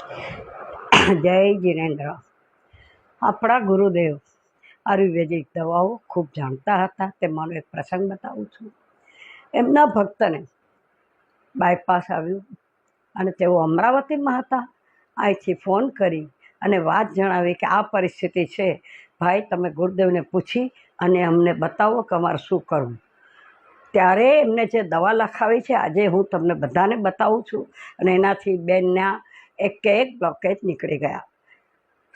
જય જીનેન્દ્ર. આપણા ગુરુદેવ આયુર્વેદિક દવાઓ ખૂબ જાણતા હતા. તેમાંનો એક પ્રસંગ બતાવું છું. એમના ભક્તને બાયપાસ આવ્યું અને તેઓ અમરાવતીમાં હતા. અહીંથી ફોન કરી અને વાત જણાવી કે આ પરિસ્થિતિ છે, ભાઈ તમે ગુરુદેવને પૂછી અને અમને બતાવો કે અમારે શું કરવું. ત્યારે એમને જે દવા લખાવી છે આજે હું તમને બધાને બતાવું છું અને એનાથી બેનના એક બ્લોકેજ નીકળી ગયા.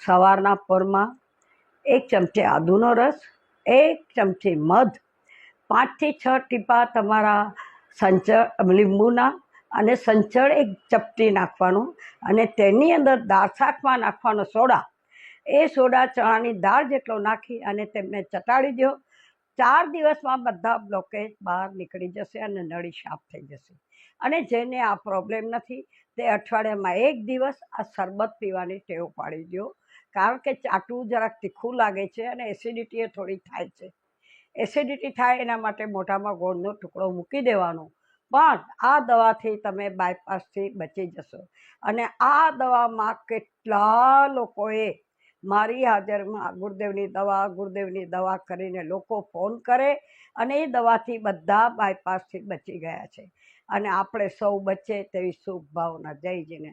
સવારના પોરમાં 1 ચમચી આદુનો રસ, 1 ચમચી મધ, 5 થી 6 ટીપા તમારા સંચળ લીંબુના અને સંચળ 1 ચપટી નાખવાનું અને તેની અંદર દાળ શાકમાં નાખવાનો સોડા. એ સોડા ચણાની દાળ જેટલો નાખી અને તેમને ચટાડી દો. 4 દિવસમાં બધા બ્લોકેજ બહાર નીકળી જશે અને નળી સાફ થઈ જશે. અને જેને આ પ્રોબ્લેમ નથી તે અઠવાડિયામાં 1 દિવસ આ શરબત પીવાની ટેવ પાડી દો. કારણ કે ચાટવું જરાક તીખું લાગે છે અને એસિડિટી એ થોડી થાય છે. એસિડિટી થાય એના માટે મોઢામાં ગોળનો ટુકડો મૂકી દેવાનો. પણ આ દવાથી તમે બાયપાસથી બચી જશો. અને આ દવામાં કેટલા લોકોએ મારી હાજરમાં ગુરુદેવની દવા કરીને લોકો ફોન કરે અને એ દવાથી બધા બાયપાસથી બચી ગયા છે. અને આપણે સૌ બચે તેવી શુભ ભાવના. જય જીને.